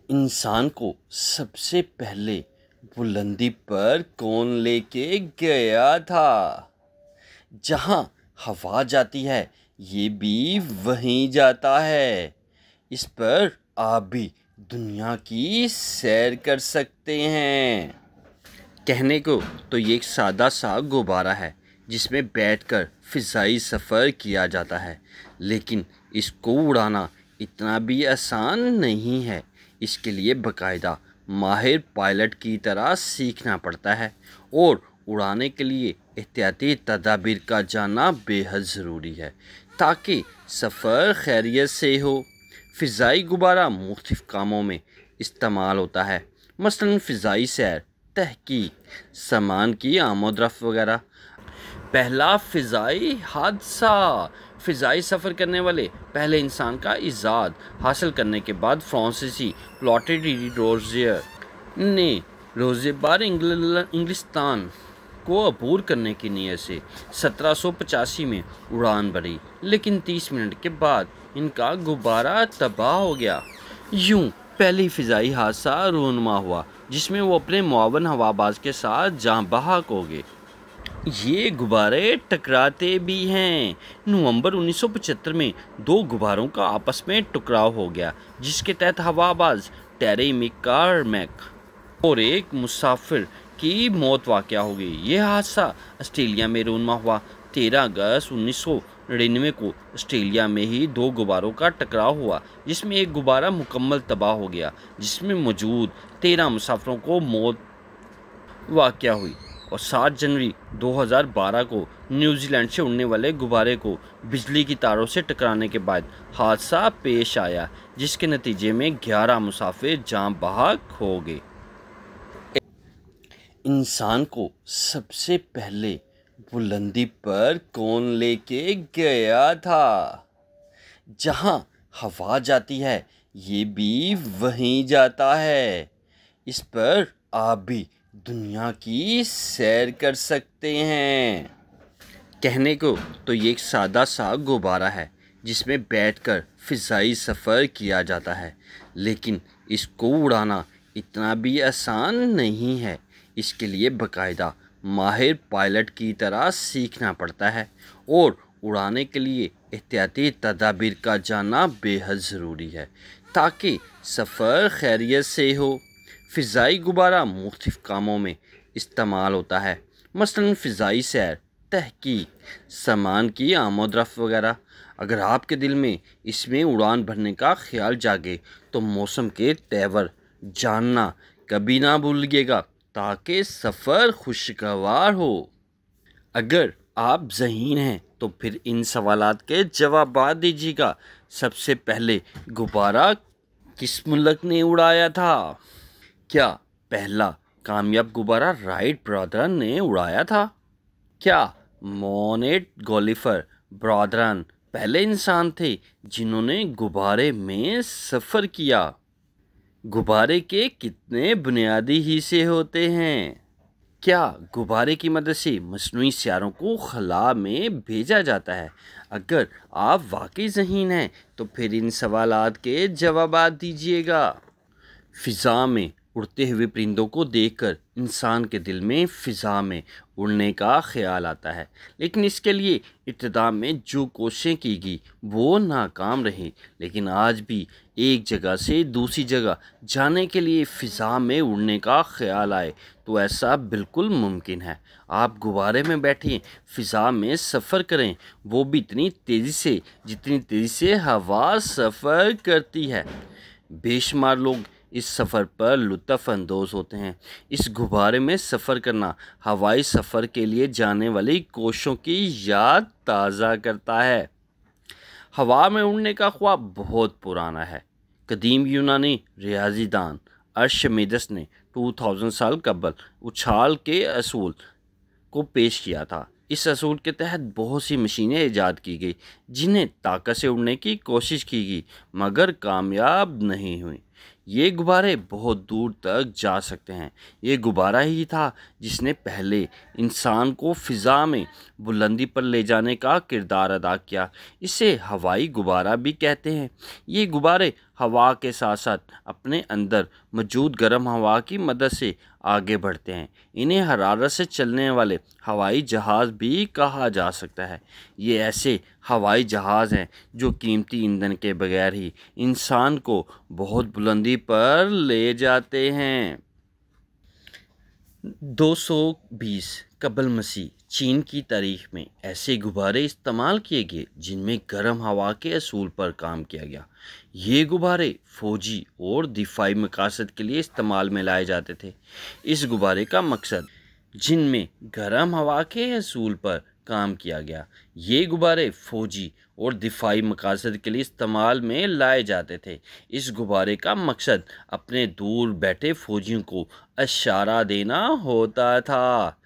इंसान को सबसे पहले बुलंदी पर कौन लेके गया था? जहाँ हवा जाती है ये भी वहीं जाता है। इस पर आप भी दुनिया की सैर कर सकते हैं। कहने को तो ये एक सादा सा गुब्बारा है जिसमें बैठकर फ़िज़ाई सफ़र किया जाता है, लेकिन इसको उड़ाना इतना भी आसान नहीं है। इसके लिए बाकायदा माहिर पायलट की तरह सीखना पड़ता है और उड़ाने के लिए एहतियाती तदाबीर का जानना बेहद ज़रूरी है ताकि सफ़र खैरियत से हो। फ़िज़ाई गुब्बारा मुख्तलिफ़ कामों में इस्तेमाल होता है, मसलन फ़िज़ाई सैर, तहकीक, सामान की आमद-रफ़्त वगैरह। पहला फ़िज़ाई हादसा। फ़िज़ाई सफ़र करने वाले पहले इंसान का इजाद हासिल करने के बाद फ्रांसीसी प्लॉटेड रोज़ियर ने रोज़ेबार इंग्लिस्तान को अबूर करने की नीयत से 1785 में उड़ान भरी, लेकिन 30 मिनट के बाद इनका गुब्बारा तबाह हो गया। यूं पहली फ़िज़ाई हादसा रूनुमा हुआ जिसमें वो अपने मुआवन हवाबाज के साथ जाँ बहक हो गए। ये गुब्बारे टकराते भी हैं। नवंबर 1975 में दो गुब्बारों का आपस में टकराव हो गया जिसके तहत हवाबाज टेरी मैककॉर्मिक और एक मुसाफिर की मौत वाक़या हो गई। यह हादसा ऑस्ट्रेलिया में रूनुमा हुआ। 13 अगस्त 1999 को ऑस्ट्रेलिया में ही दो गुब्बारों का टकराव हुआ जिसमें एक गुब्बारा मुकम्मल तबाह हो गया, जिसमें मौजूद 13 मुसाफिरों को मौत वाक़या हुई। और 7 जनवरी 2012 को न्यूजीलैंड से उड़ने वाले गुब्बारे को बिजली की तारों से टकराने के बाद हादसा पेश आया जिसके नतीजे में 11 मुसाफिर जाँ बहक हो गए। इंसान को सबसे पहले बुलंदी पर कौन लेके गया था? जहाँ हवा जाती है ये भी वहीं जाता है। इस पर आप भी दुनिया की सैर कर सकते हैं। कहने को तो ये एक सादा सा गुब्बारा है जिसमें बैठकर फ़िज़ाई सफ़र किया जाता है, लेकिन इसको उड़ाना इतना भी आसान नहीं है। इसके लिए बाकायदा माहिर पायलट की तरह सीखना पड़ता है और उड़ाने के लिए एहतियाती तदाबीर का जानना बेहद ज़रूरी है ताकि सफ़र खैरियत से हो। फ़िज़ाई गुब्बारा मुख्तलिफ़ कामों में इस्तेमाल होता है, मसलन फ़िज़ाई सैर, तहकीक, सामान की आमद-रफ़्त वगैरह। अगर आपके दिल में इसमें उड़ान भरने का ख्याल जागे तो मौसम के तेवर जानना कभी ना भूलिएगा ताकि सफ़र खुशगवार हो। अगर आप ज़हीन हैं तो फिर इन सवालात के जवाब दीजिएगा। सबसे पहले गुब्बारा किस मुल्क ने उड़ाया था? क्या पहला कामयाब गुब्बारा राइट ब्रदरन ने उड़ाया था? क्या मोनेट गोलिफर ब्रदरन पहले इंसान थे जिन्होंने गुब्बारे में सफ़र किया? गुब्बारे के कितने बुनियादी हिस्से होते हैं? क्या गुब्बारे की मदद से मसनूई सियारों को खला में भेजा जाता है? अगर आप वाकई ज़हीन हैं तो फिर इन सवालात के जवाब दीजिएगा। फ़िज़ा में उड़ते हुए परिंदों को देखकर इंसान के दिल में फ़िज़ा में उड़ने का ख्याल आता है, लेकिन इसके लिए इब्तिदा में जो कोशिशें की गई वो नाकाम रही। लेकिन आज भी एक जगह से दूसरी जगह जाने के लिए फ़िज़ा में उड़ने का ख्याल आए तो ऐसा बिल्कुल मुमकिन है। आप गुब्बारे में बैठें, फ़िज़ा में सफ़र करें, वो भी इतनी तेज़ी से जितनी तेज़ी से हवा सफ़र करती है। बेशुमार लोग इस सफ़र पर लुत्फ़ अंदोज़ होते हैं। इस गुब्बारे में सफ़र करना हवाई सफ़र के लिए जाने वाली कोशिशों की याद ताज़ा करता है। हवा में उड़ने का ख्वाब बहुत पुराना है। कदीम यूनानी रियाज़ीदान अर्शिमीदेस ने 2000 साल कबल उछाल के असूल को पेश किया था। इस असूल के तहत बहुत सी मशीनें ईजाद की गई जिन्हें ताकत से उड़ने की कोशिश की गई मगर कामयाब नहीं हुई। ये गुब्बारे बहुत दूर तक जा सकते हैं। ये गुब्बारा ही था जिसने पहले इंसान को फ़िज़ा में बुलंदी पर ले जाने का किरदार अदा किया। इसे हवाई गुब्बारा भी कहते हैं। ये गुब्बारे हवा के साथ साथ अपने अंदर मौजूद गर्म हवा की मदद से आगे बढ़ते हैं। इन्हें हरारत से चलने वाले हवाई जहाज़ भी कहा जा सकता है। ये ऐसे हवाई जहाज़ हैं जो कीमती ईंधन के बगैर ही इंसान को बहुत बुलंदी पर ले जाते हैं। 220 कबल मसीह चीन की तारीख में ऐसे गुब्बारे इस्तेमाल किए गए जिनमें गर्म हवा के असूल पर काम किया गया। ये गुब्बारे फौजी और दिफाई मकासद के लिए इस्तेमाल में लाए जाते थे। इस गुब्बारे का मकसद जिनमें गर्म हवा के असूल पर काम किया गया। ये गुब्बारे फौजी और दिफाई मकासद के लिए इस्तेमाल में लाए जाते थे। इस गुब्बारे का मकसद अपने दूर बैठे फौजियों को इशारा देना होता था।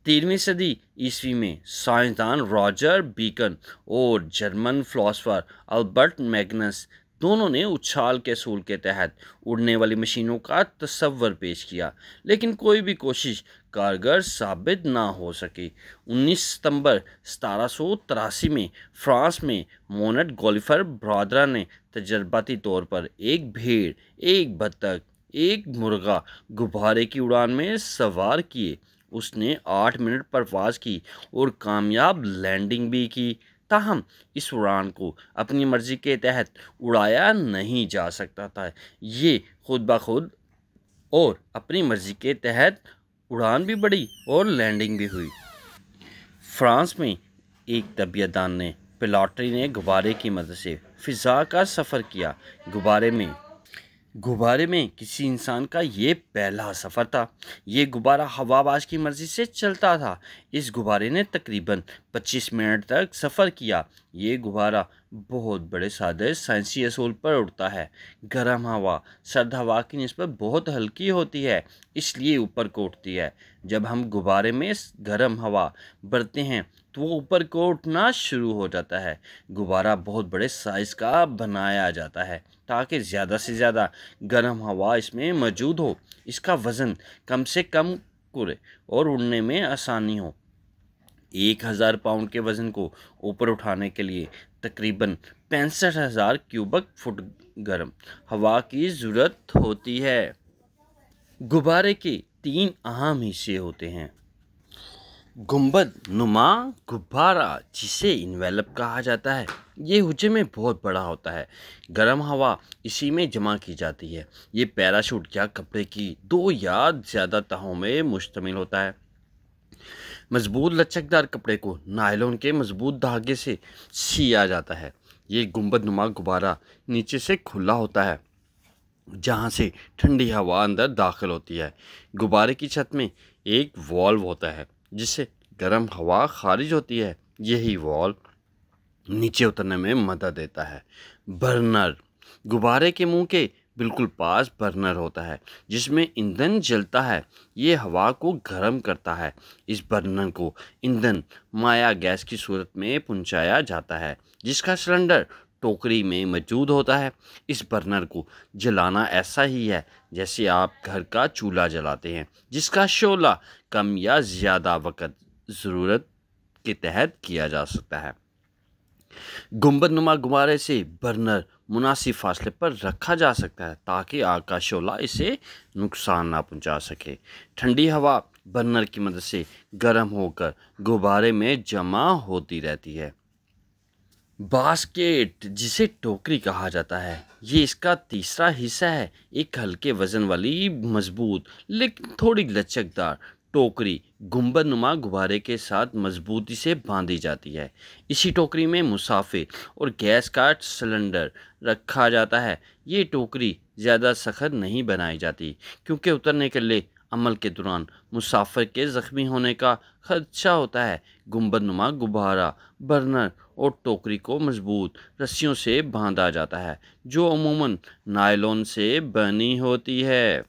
13वीं सदी ईस्वी में साइंसदान रॉजर बेकन और जर्मन फिलोसोफर अल्बर्ट मैग्नस दोनों ने उछाल के असूल के तहत उड़ने वाली मशीनों का तस्वर पेश किया, लेकिन कोई भी कोशिश कारगर साबित ना हो सकी। 19 सितंबर 1783 में फ्रांस में मोनेट गोल्फर ब्रादरा ने तजर्बाती तौर पर एक भेड़, एक बत्तख, एक मुर्गा गुब्बारे की उड़ान में सवार किए। उसने 8 मिनट परवाज़ की और कामयाब लैंडिंग भी की। ताहम इस उड़ान को अपनी मर्जी के तहत उड़ाया नहीं जा सकता था। ये खुद ब खुद और अपनी मर्जी के तहत उड़ान भी बढ़ी और लैंडिंग भी हुई। फ्रांस में एक तबीयतदान ने पिलाटरी ने गुब्बारे की मदद से फ़िज़ा का सफ़र किया। गुब्बारे में किसी इंसान का ये पहला सफ़र था। ये गुब्बारा हवाबाज की मर्ज़ी से चलता था। इस गुब्बारे ने तकरीबन 25 मिनट तक सफ़र किया। ये गुब्बारा बहुत बड़े सादे साइंसी असूल पर उड़ता है। गर्म हवा सर्द हवा की निस्बत बहुत हल्की होती है, इसलिए ऊपर को उठती है। जब हम गुब्बारे में गर्म हवा भरते हैं तो वो ऊपर को उठना शुरू हो जाता है। गुब्बारा बहुत बड़े साइज़ का बनाया जाता है ताकि ज़्यादा से ज़्यादा गर्म हवा इसमें मौजूद हो। इसका वज़न कम से कम करे और उड़ने में आसानी हो। 1000 पाउंड के वज़न को ऊपर उठाने के लिए तकरीबन 65,000 क्यूबिक फुट गर्म हवा की ज़रूरत होती है। गुब्बारे के 3 अहम हिस्से होते हैं। गुंबद नुमा गुब्बारा, जिसे इन्वेलप कहा जाता है, ये हुज्जे में बहुत बड़ा होता है। गर्म हवा इसी में जमा की जाती है। ये पैराशूट या कपड़े की 2 या ज़्यादा तहों में मुश्तमिल होता है। मजबूत लचकदार कपड़े को नायलॉन के मजबूत धागे से सिया जाता है। ये गुंबद नुमा गुब्बारा नीचे से खुला होता है जहाँ से ठंडी हवा अंदर दाखिल होती है। गुब्बारे की छत में एक वॉल्व होता है जिससे गर्म हवा खारिज होती है। यही वॉल्व नीचे उतरने में मदद देता है। बर्नर, गुब्बारे के मुंह के बिल्कुल पास बर्नर होता है जिसमें ईंधन जलता है। ये हवा को गर्म करता है। इस बर्नर को ईंधन माया गैस की सूरत में पहुंचाया जाता है जिसका सिलेंडर टोकरी में मौजूद होता है। इस बर्नर को जलाना ऐसा ही है जैसे आप घर का चूल्हा जलाते हैं जिसका शोला कम या ज़्यादा वक़्त ज़रूरत के तहत किया जा सकता है। गुंबद नुमा गुब्बारे से बर्नर मुनासिब फासले पर रखा जा सकता है ताकि आग का शोला इसे नुकसान ना पहुंचा सके। ठंडी हवा बर्नर की मदद से गर्म होकर गुब्बारे में जमा होती रहती है। बास्केट, जिसे टोकरी कहा जाता है, ये इसका तीसरा हिस्सा है। एक हल्के वजन वाली मजबूत लेकिन थोड़ी लचकदार टोकरी गुंबद नुमा गुब्बारे के साथ मजबूती से बांधी जाती है। इसी टोकरी में मुसाफिर और गैस का सिलेंडर रखा जाता है। ये टोकरी ज़्यादा सख्त नहीं बनाई जाती क्योंकि उतरने के लिए अमल के दौरान मुसाफिर के ज़ख्मी होने का खदशा होता है। गुंबद नुमा गुब्बारा बर्नर और टोकरी को मजबूत रस्सियों से बांधा जाता है जो अमूमन नायलॉन से बनी होती है।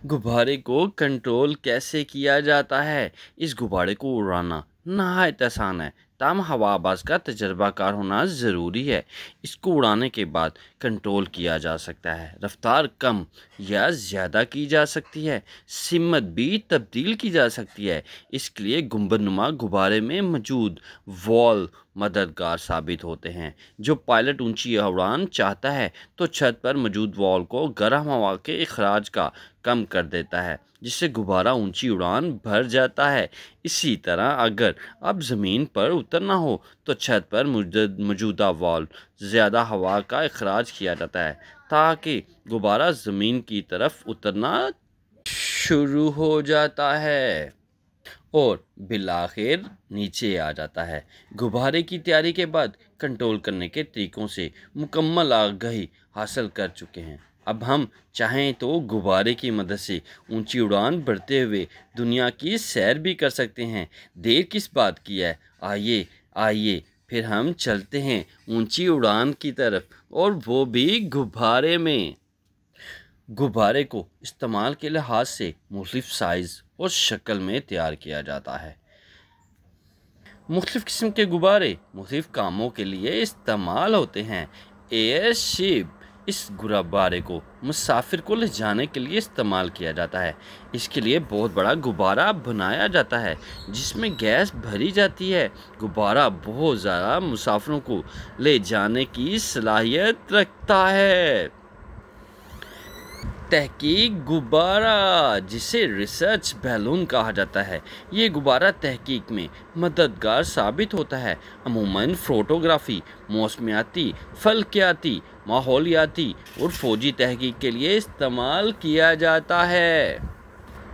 गुब्बारे को कंट्रोल कैसे किया जाता है? इस गुब्बारे को उड़ाना नहायत आसान है। ताम हवाबाज का तजर्बाकार होना ज़रूरी है। इसको उड़ाने के बाद कंट्रोल किया जा सकता है, रफ्तार कम या ज़्यादा की जा सकती है, सिमत भी तब्दील की जा सकती है। इसके लिए गुंबदनुमा गुब्बारे में मौजूद वॉल्व मददगार साबित होते हैं। जो पायलट ऊंची उड़ान चाहता है तो छत पर मौजूद वॉल्व को गर्म हवा के अखराज का कम कर देता है, जिससे गुब्बारा ऊंची उड़ान भर जाता है। इसी तरह अगर अब ज़मीन पर उतरना हो तो छत पर मौजूदा वॉल्व ज़्यादा हवा का अखराज किया जाता है ताकि गुब्बारा ज़मीन की तरफ उतरना शुरू हो जाता है और बिलाखिर नीचे आ जाता है। गुब्बारे की तैयारी के बाद कंट्रोल करने के तरीक़ों से मुकम्मल आगाही हासिल कर चुके हैं। अब हम चाहें तो गुब्बारे की मदद से ऊंची उड़ान भरते हुए दुनिया की सैर भी कर सकते हैं। देर किस बात की है, आइए आइए फिर हम चलते हैं ऊंची उड़ान की तरफ, और वो भी गुब्बारे में। गुब्बारे को इस्तेमाल के लिहाज से मुख्तलिफ साइज़ और शक्ल में तैयार किया जाता है। मुख्तलिफ किस्म के गुब्बारे मुख्तलिफ कामों के लिए इस्तेमाल होते हैं। एयरशिप, इस गुब्बारे को मुसाफिर को ले जाने के लिए इस्तेमाल किया जाता है। इसके लिए बहुत बड़ा गुब्बारा बनाया जाता है जिसमें गैस भरी जाती है। गुब्बारा बहुत ज़्यादा मुसाफिरों को ले जाने की सलाहियत रखता है। तहकीक गुब्बारा, जिसे रिसर्च बैलून कहा जाता है, ये गुब्बारा तहकीक में मददगार साबित होता है। अमूमन फ़ोटोग्राफ़ी, मौसमियाती, फ़ल्कियाती, माहौलियाती और फ़ौजी तहकीक के लिए इस्तेमाल किया जाता है।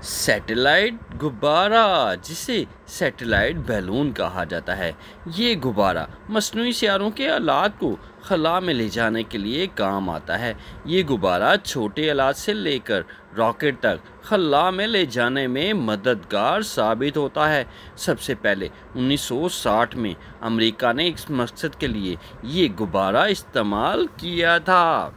सैटेलाइट गुब्बारा, जिसे सैटेलाइट बैलून कहा जाता है, ये गुब्बारा मसनूई सियारों के आलात को खला में ले जाने के लिए काम आता है। ये गुब्बारा छोटे आलात से लेकर रॉकेट तक खला में ले जाने में मददगार साबित होता है। सबसे पहले 1960 में अमेरिका ने इस मकसद के लिए ये गुब्बारा इस्तेमाल किया था।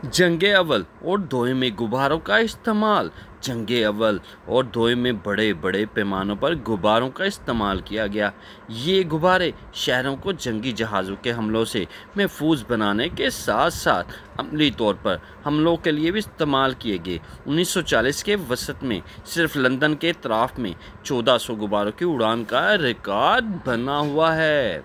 जंग अव्वल और दोए में गुब्बारों का इस्तेमाल। जंग अव्वल और दोए में बड़े बड़े पैमानों पर गुब्बारों का इस्तेमाल किया गया। ये गुब्बारे शहरों को जंगी जहाज़ों के हमलों से महफूज बनाने के साथ साथ अमली तौर पर हमलों के लिए भी इस्तेमाल किए गए। 1940 के वसत में सिर्फ लंदन के अतराफ़ में 1400 गुब्बारों की उड़ान का रिकॉर्ड बना हुआ है।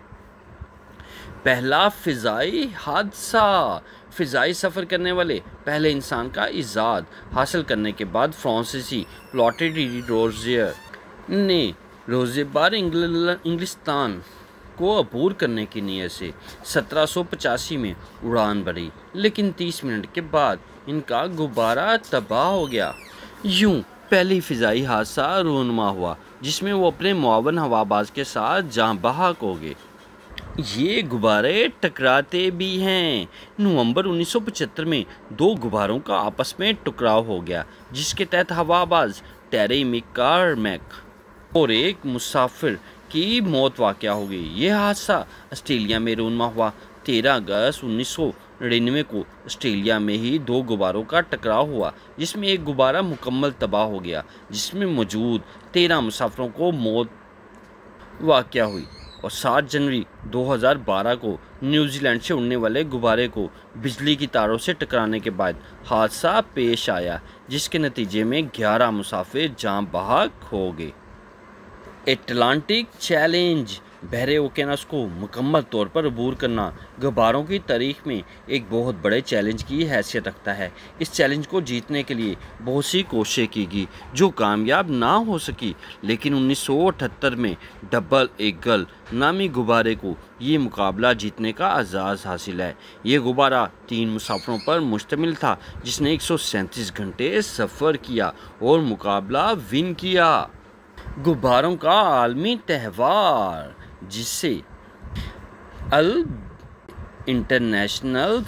पहला फ़िज़ाई हादसा। फ़िज़ाई सफ़र करने वाले पहले इंसान का इजाद हासिल करने के बाद फ्रांसीसी प्लॉटेड रोज़ियर ने रोज़ेबार इंग्लिस्तान को अबूर करने की नीयत से 1785 में उड़ान भरी, लेकिन 30 मिनट के बाद इनका गुब्बारा तबाह हो गया। यूं पहली फ़िज़ाई हादसा रूनुमा हुआ जिसमें वो अपने मुआवन हवाबाज के साथ जाँ बहक हो गए। ये गुब्बारे टकराते भी हैं। नवंबर 1975 में 2 गुब्बारों का आपस में टकराव हो गया, जिसके तहत हवाबाज टेरी मैककॉर्मिक और एक मुसाफिर की मौत वाक़या हो गई। यह हादसा ऑस्ट्रेलिया में रूनुमा हुआ। 13 अगस्त 1999 को ऑस्ट्रेलिया में ही 2 गुब्बारों का टकराव हुआ, जिसमें एक गुब्बारा मुकम्मल तबाह हो गया, जिसमें मौजूद 13 मुसाफिरों को मौत वाक़या हुई। और 7 जनवरी 2012 को न्यूजीलैंड से उड़ने वाले गुब्बारे को बिजली की तारों से टकराने के बाद हादसा पेश आया, जिसके नतीजे में 11 मुसाफिर जाँ बहक हो गए। Atlantic challenge. बहरे ओकेनस को मुकम्मल तौर पर अबूर करना गुब्बारों की तारीख में एक बहुत बड़े चैलेंज की हैसियत रखता है। इस चैलेंज को जीतने के लिए बहुत सी कोशिशें की गई जो कामयाब ना हो सकी, लेकिन 1978 में डबल ईगल नामी गुब्बारे को ये मुकाबला जीतने का एजाज़ हासिल है। ये गुब्बारा 3 मुसाफिरों पर मुश्तमिल था, जिसने 137 घंटे सफ़र किया और मुकाबला विन किया। गुब्बारों का आलमी त्यौहार, जिसे अल इंटरनेशनल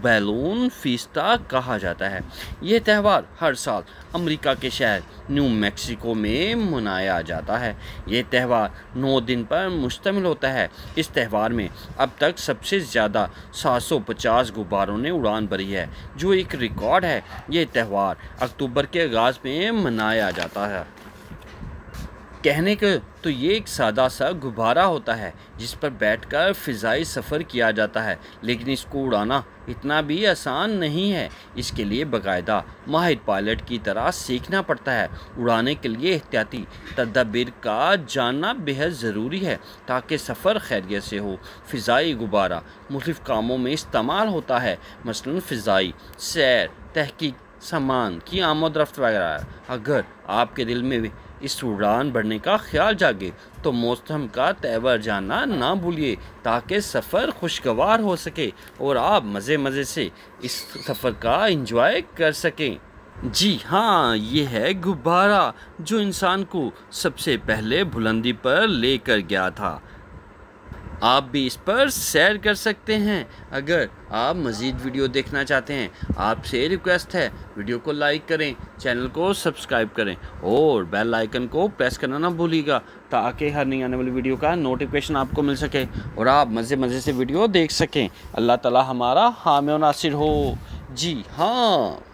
बैलून फीस्टा कहा जाता है, ये त्यौहार हर साल अमेरिका के शहर न्यू मैक्सिको में मनाया जाता है। ये त्यौहार 9 दिन पर मुश्तमिल होता है। इस त्यौहार में अब तक सबसे ज़्यादा 750 गुब्बारों ने उड़ान भरी है, जो एक रिकॉर्ड है। ये त्यौहार अक्टूबर के आगाज़ में मनाया जाता है। कहने को तो ये एक सादा सा गुब्बारा होता है जिस पर बैठकर फ़िज़ाई सफ़र किया जाता है, लेकिन इसको उड़ाना इतना भी आसान नहीं है। इसके लिए बाकायदा माहिर पायलट की तरह सीखना पड़ता है। उड़ाने के लिए एहतियाती तदबीर का जानना बेहद ज़रूरी है ताकि सफ़र खैरियत से हो। फ़िज़ाई गुब्बारा मुख्तलिफ़ कामों में इस्तेमाल होता है, मसलन फ़िज़ाई सैर, तहकीक, सामान की आमद-रफ्त वगैरह। अगर आपके दिल में भी इस उड़ान बढ़ने का ख्याल जागे तो मौसम का तेवर जानना ना भूलिए ताकि सफ़र खुशगवार हो सके और आप मज़े से इस सफ़र का एंजॉय कर सकें। जी हाँ, ये है गुब्बारा जो इंसान को सबसे पहले बुलंदी पर लेकर गया था। आप भी इस पर सैर कर सकते हैं। अगर आप मज़ीद वीडियो देखना चाहते हैं, आपसे रिक्वेस्ट है वीडियो को लाइक करें, चैनल को सब्सक्राइब करें और बेल आइकन को प्रेस करना ना भूलिएगा ताकि हर नई आने वाली वीडियो का नोटिफिकेशन आपको मिल सके और आप मज़े से वीडियो देख सकें। अल्लाह ताला हमारा हामी और नासिर हो। जी हाँ।